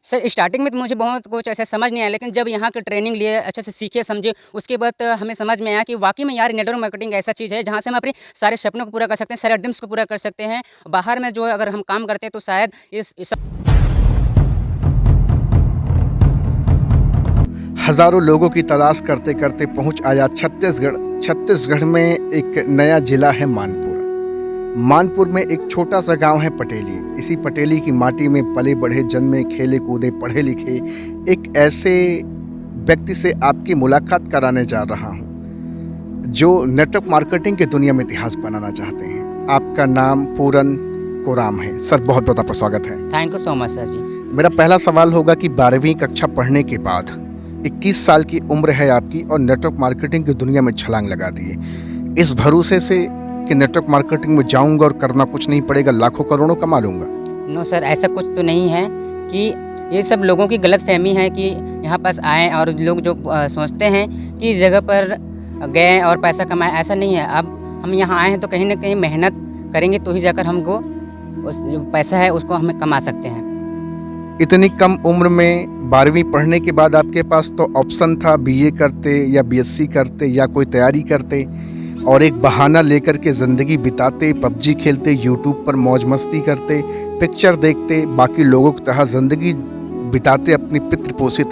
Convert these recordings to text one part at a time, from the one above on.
Sir starting में तो मुझे बहुत कुछ ऐसा समझ नहीं आया, लेकिन जब यहाँ की ट्रेनिंग लिए, अच्छे से सीखे, समझे, उसके बाद हमें समझ में आया कि वाक़ई में यार नेटवर्क मार्केटिंग ऐसा चीज़ है जहाँ से हम अपने सारे सपनों को पूरा कर सकते हैं, सारे ड्रीम्स को पूरा कर सकते हैं। बाहर में जो है अगर हम काम करते हैं तो शायद इस सब। हजारों लोगों की तलाश करते करते पहुंच आया छत्तीसगढ़। छत्तीसगढ़ में एक नया जिला है मानपुर। मानपुर में एक छोटा सा गांव है पटेली। इसी पटेली की माटी में पले बढ़े, जन्मे, खेले कूदे, पढ़े लिखे एक ऐसे व्यक्ति से आपकी मुलाकात कराने जा रहा हूं जो नेटवर्क मार्केटिंग की दुनिया में इतिहास बनाना चाहते हैं। आपका नाम पूरन कोराम है। सर बहुत बहुत आपका स्वागत है। Thank you so much sir ji. मेरा पहला सवाल होगा कि 12वीं कक्षा पढ़ने के बाद 21 साल की उम्र है आपकी और नेटवर्क मार्केटिंग की दुनिया में छलांग लगा दी है, इस भरोसे से कि नेटवर्क मार्केटिंग में जाऊंगा और करना कुछ नहीं पड़ेगा, लाखों करोड़ों कमा लूंगा। नो सर, ऐसा कुछ तो नहीं है कि ये सब लोगों की गलतफ़हमी है कि यहाँ पास आएँ और लोग जो सोचते हैं कि इस जगह पर गए और पैसा कमाएँ, ऐसा नहीं है। अब हम यहाँ आए हैं तो कहीं न कहीं मेहनत करेंगे तो ही जाकर हमको उस जो पैसा है उसको हमें कमा सकते हैं। इतनी कम उम्र में 12वीं पढ़ने के बाद आपके पास तो ऑप्शन था बीए करते या बीएससी करते या कोई तैयारी करते और एक बहाना लेकर के ज़िंदगी बिताते, पबजी खेलते, यूट्यूब पर मौज मस्ती करते, पिक्चर देखते, बाकी लोगों की तरह ज़िंदगी बिताते अपनी पितृ पोषित।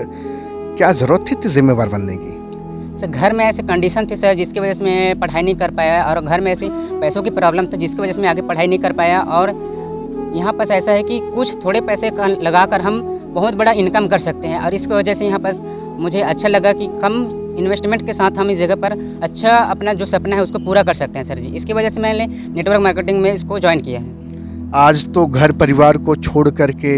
क्या ज़रूरत थी जिम्मेवार बनने की? सर घर में ऐसे कंडीशन थी सर जिसकी वजह से मैं पढ़ाई नहीं कर पाया, और घर में ऐसी पैसों की प्रॉब्लम थी जिसकी वजह से मैं आगे पढ़ाई नहीं कर पाया। और यहाँ पास ऐसा है कि कुछ थोड़े पैसे लगाकर हम बहुत बड़ा इनकम कर सकते हैं, और इसकी वजह से यहाँ पास मुझे अच्छा लगा कि कम इन्वेस्टमेंट के साथ हम इस जगह पर अच्छा अपना जो सपना है उसको पूरा कर सकते हैं सर जी। इसकी वजह से मैंने नेटवर्क मार्केटिंग में इसको ज्वाइन किया है। आज तो घर परिवार को छोड़ करके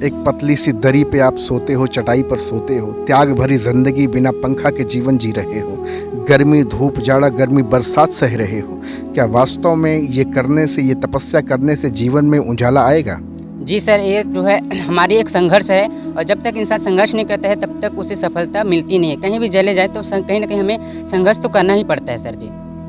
एक पतली सी दरी पे आप सोते हो, चटाई पर सोते हो, त्याग भरी जिंदगी, बिना पंखा के जीवन जी रहे हो, गर्मी धूप जाड़ा गर्मी बरसात सह रहे हो। क्या वास्तव में ये करने से, ये तपस्या करने से जीवन में उजाला आएगा? जी सर, ये जो है हमारी एक संघर्ष है, और जब तक इंसान संघर्ष नहीं करता है तब तक उसे सफलता मिलती नहीं है। कहीं भी चले जाए तो कहीं ना कहीं हमें संघर्ष तो करना ही पड़ता है सर जी।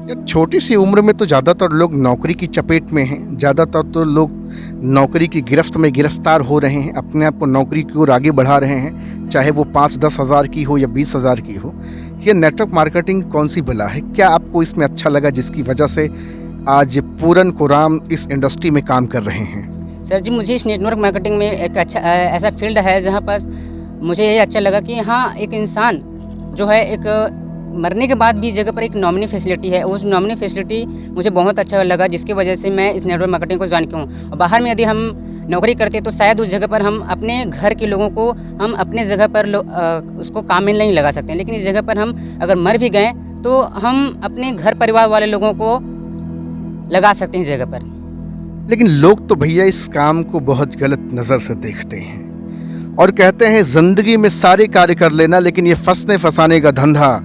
यार छोटी सी उम्र में तो ज़्यादातर लोग नौकरी की चपेट में हैं, ज़्यादातर तो लोग नौकरी की गिरफ्त में गिरफ्तार हो रहे हैं, अपने आप को नौकरी की ओर आगे बढ़ा रहे हैं, चाहे वो 5-10 हज़ार की हो या 20 हज़ार की हो। ये नेटवर्क मार्केटिंग कौन सी बला है? क्या आपको इसमें अच्छा लगा जिसकी वजह से आज पूरन कोराम इस इंडस्ट्री में काम कर रहे हैं? सर जी, मुझे इस नेटवर्क मार्केटिंग में एक अच्छा ऐसा फील्ड है जहाँ पर मुझे ये अच्छा लगा कि हाँ, एक इंसान जो है एक मरने के बाद भी इस जगह पर एक नॉमिनी फैसिलिटी है। उस नॉमिनी फैसिलिटी मुझे बहुत अच्छा लगा, जिसकी वजह से मैं इस नेटवर्क मार्केटिंग को ज्वाइन किया हूँ। और बाहर में यदि हम नौकरी करते तो शायद उस जगह पर हम अपने घर के लोगों को हम अपने जगह पर उसको काम में नहीं लगा सकते हैं, लेकिन इस जगह पर हम अगर मर भी गए तो हम अपने घर परिवार वाले लोगों को लगा सकते हैं इस जगह पर। लेकिन लोग तो भैया इस काम को बहुत गलत नज़र से देखते हैं और कहते हैं ज़िंदगी में सारे कार्य कर लेना, लेकिन ये फंसने फंसाने का धंधा,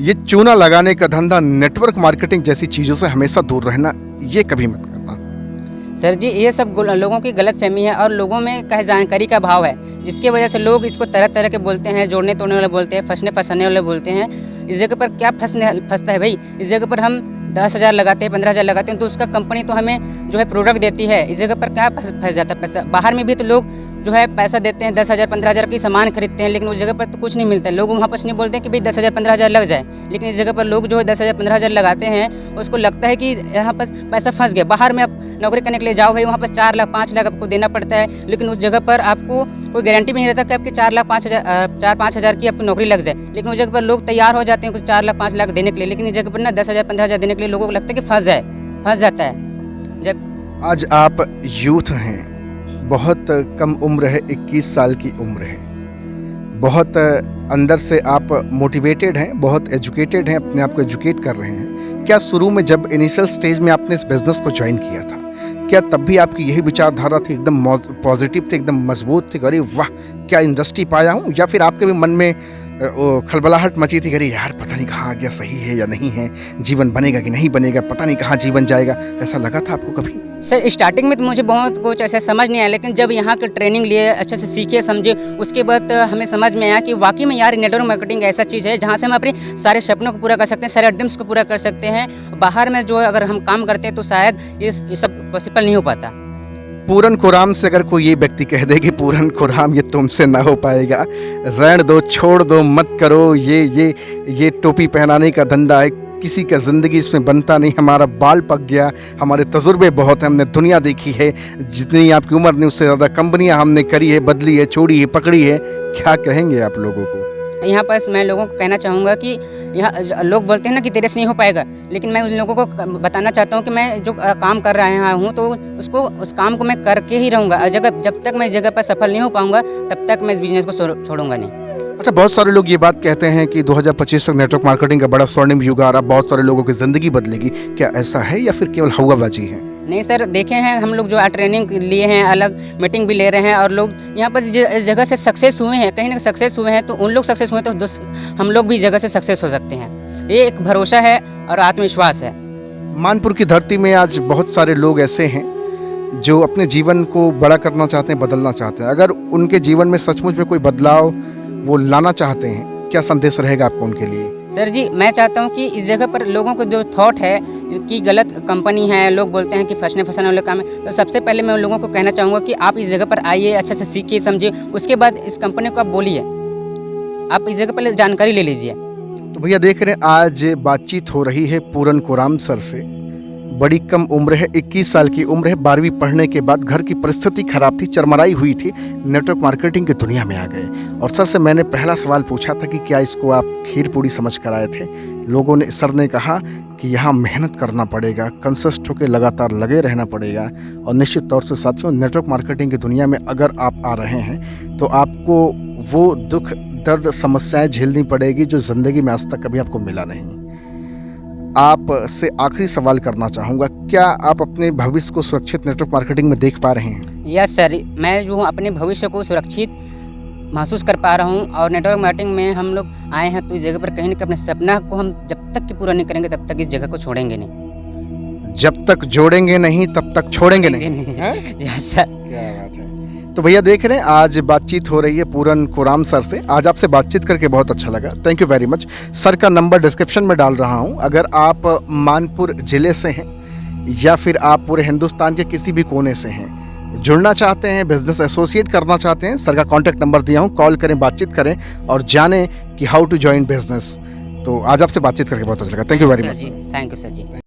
ये चूना लगाने का धंधा, नेटवर्क मार्केटिंग जैसी चीज़ों से हमेशा दूर रहना, ये कभी मत करना। सर जी, ये सब लोगों की गलतफहमी है और लोगों में कहीं जानकारी का अभाव है, जिसकी वजह से लोग इसको तरह तरह के बोलते हैं, जोड़ने तोड़ने वाले बोलते हैं, फंसने फंसाने वाले बोलते हैं। इस जगह पर क्या फंसता है भाई? इस जगह पर हम 10,000 लगाते हैं, 15,000 लगाते हैं तो उसका कंपनी तो हमें जो है प्रोडक्ट देती है। इस जगह पर क्या फंस जाता है पैसा? बाहर में भी तो लोग जो है पैसा देते हैं, 10,000 15,000 की सामान खरीदते हैं, लेकिन उस जगह पर तो कुछ नहीं मिलता है। लोग वहाँ पर नहीं बोलते हैं कि भाई 10,000 15,000 लग जाए, लेकिन इस जगह पर लोग जो है 10,000 15,000 लगाते हैं, उसको लगता है कि यहाँ पर पैसा फंस गया। बाहर में आप नौकरी करने के लिए जाओ भाई, वहाँ पर 4 लाख 5 लाख आपको देना पड़ता है, लेकिन उस जगह पर आपको कोई गारंटी भी नहीं रहता कि आपकी 4 लाख 5 हज़ार की आपकी नौकरी लग जाए। लेकिन उस जगह पर लोग तैयार हो जाते हैं कुछ 4 लाख 5 लाख देने के लिए, लेकिन इस जगह पर ना 10,000 15,000 देने के लिए लोगों को लगता है कि फंस जाता है। जब आज आप यूथ हैं, बहुत कम उम्र है, 21 साल की उम्र है, बहुत अंदर से आप मोटिवेटेड हैं, बहुत एजुकेटेड हैं, अपने आप को एजुकेट कर रहे हैं। क्या शुरू में जब इनिशियल स्टेज में आपने इस बिज़नेस को ज्वाइन किया था, क्या तब भी आपकी यही विचारधारा थी, एकदम पॉजिटिव थी, एकदम मजबूत थी, अरे वाह क्या इंडस्ट्री पाया हूँ? या फिर आपके भी मन में खलबलाहट मची थी, अरे यार पता नहीं कहाँ गया, सही है या नहीं है, जीवन बनेगा कि नहीं बनेगा, पता नहीं कहाँ जीवन जाएगा, ऐसा लगा था आपको कभी? सर स्टार्टिंग में तो मुझे बहुत कुछ ऐसा समझ नहीं आया, लेकिन जब यहाँ की ट्रेनिंग लिए, अच्छे से सीखे समझे, उसके बाद हमें समझ में आया कि वाकई में यार नेटवर्क मार्केटिंग ऐसा चीज़ है जहाँ से हम अपने सारे सपनों को पूरा कर सकते हैं, सारे ड्रीम्स को पूरा कर सकते हैं। बाहर में जो अगर हम काम करते हैं तो शायद ये सब पॉसिबल नहीं हो पाता। पूरन खुराम से अगर कोई ये व्यक्ति कह दे कि पूरन खुराम ये तुमसे ना हो पाएगा, रहने दो, छोड़ दो, मत करो, ये टोपी पहनाने का धंधा है, किसी का ज़िंदगी इसमें बनता नहीं, हमारा बाल पक गया, हमारे तजुर्बे बहुत हैं, हमने दुनिया देखी है, जितनी आपकी उम्र नहीं उससे ज़्यादा कंपनियां हमने करी है, बदली है, छोड़ी है, पकड़ी है, क्या कहेंगे आप लोगों को? यहाँ पर मैं लोगों को कहना चाहूँगा कि यहाँ लोग बोलते हैं ना कि तेरे से नहीं हो पाएगा, लेकिन मैं उन लोगों को बताना चाहता हूँ कि मैं जो काम कर रहा हूँ तो उस काम को मैं करके ही रहूँगा। जब तक मैं इस जगह पर सफल नहीं हो पाऊँगा तब तक मैं इस बिज़नेस को छोड़ूंगा नहीं। अच्छा, बहुत सारे लोग ये बात कहते हैं कि 2025 तक नेटवर्क मार्केटिंग का बड़ा स्वर्णिम युग आ रहा, बहुत सारे लोगों की ज़िंदगी बदलेगी, क्या ऐसा है या फिर केवल हवाबाजी है? नहीं सर, देखे हैं हम लोग जो ट्रेनिंग लिए हैं, अलग मीटिंग भी ले रहे हैं, और लोग यहाँ पर इस जगह से सक्सेस हुए हैं, कहीं ना सक्सेस हुए हैं, तो उन लोग सक्सेस हुए तो हम लोग भी इस जगह से सक्सेस हो सकते हैं। ये एक भरोसा है और आत्मविश्वास है। मानपुर की धरती में आज बहुत सारे लोग ऐसे हैं जो अपने जीवन को बड़ा करना चाहते हैं, बदलना चाहते हैं। अगर उनके जीवन में सचमुच में कोई बदलाव वो लाना चाहते हैं, क्या संदेश रहेगा आपको उनके लिए? सर जी, मैं चाहता हूँ कि इस जगह पर लोगों को जो थॉट है कि गलत कंपनी है, लोग बोलते हैं कि फंसने वाले काम है, तो सबसे पहले मैं उन लोगों को कहना चाहूँगा कि आप इस जगह पर आइए, अच्छे से सीखिए, समझिए, उसके बाद इस कंपनी को आप बोलिए, आप इस जगह पर जानकारी ले लीजिए। तो भैया देख रहे हैं, आज बातचीत हो रही है पूरन खुराम सर से। बड़ी कम उम्र है, 21 साल की उम्र है, 12वीं पढ़ने के बाद घर की परिस्थिति खराब थी, चरमराई हुई थी, नेटवर्क मार्केटिंग की दुनिया में आ गए। और सर से मैंने पहला सवाल पूछा था कि क्या इसको आप खीर पूड़ी समझ कर आए थे? लोगों ने, सर ने कहा कि यहाँ मेहनत करना पड़ेगा, कंसिस्ट होकर लगातार लगे रहना पड़ेगा। और निश्चित तौर से साथियों, नेटवर्क मार्केटिंग की दुनिया में अगर आप आ रहे हैं तो आपको वो दुख, दर्द, समस्याएं झेलनी पड़ेगी जो ज़िंदगी में आज तक कभी आपको मिला नहीं। आप से आखिरी सवाल करना चाहूँगा, क्या आप अपने भविष्य को सुरक्षित नेटवर्क मार्केटिंग में देख पा रहे हैं? यस सर, मैं जो हूँ अपने भविष्य को सुरक्षित महसूस कर पा रहा हूँ, और नेटवर्क मार्केटिंग में हम लोग आए हैं तो इस जगह पर कहीं ना कहीं अपने सपना को हम जब तक कि पूरा नहीं करेंगे तब तक इस जगह को छोड़ेंगे नहीं। जब तक जोड़ेंगे नहीं तब तक छोड़ेंगे नहीं। Yes sir. क्या बात है। तो भैया देख रहे हैं, आज बातचीत हो रही है पूरन खुराम सर से। आज आपसे बातचीत करके बहुत अच्छा लगा, thank you very much. Sir का नंबर डिस्क्रिप्शन में डाल रहा हूँ। अगर आप मानपुर ज़िले से हैं या फिर आप पूरे हिंदुस्तान के किसी भी कोने से हैं, जुड़ना चाहते हैं, बिजनेस एसोसिएट करना चाहते हैं, सर का कॉन्टैक्ट नंबर दिया हूँ, कॉल करें, बातचीत करें और जानें कि हाउ टू जॉइन बिजनेस। तो आज आपसे बातचीत करके बहुत अच्छा लगा, thank you very much. Thank you sir ji.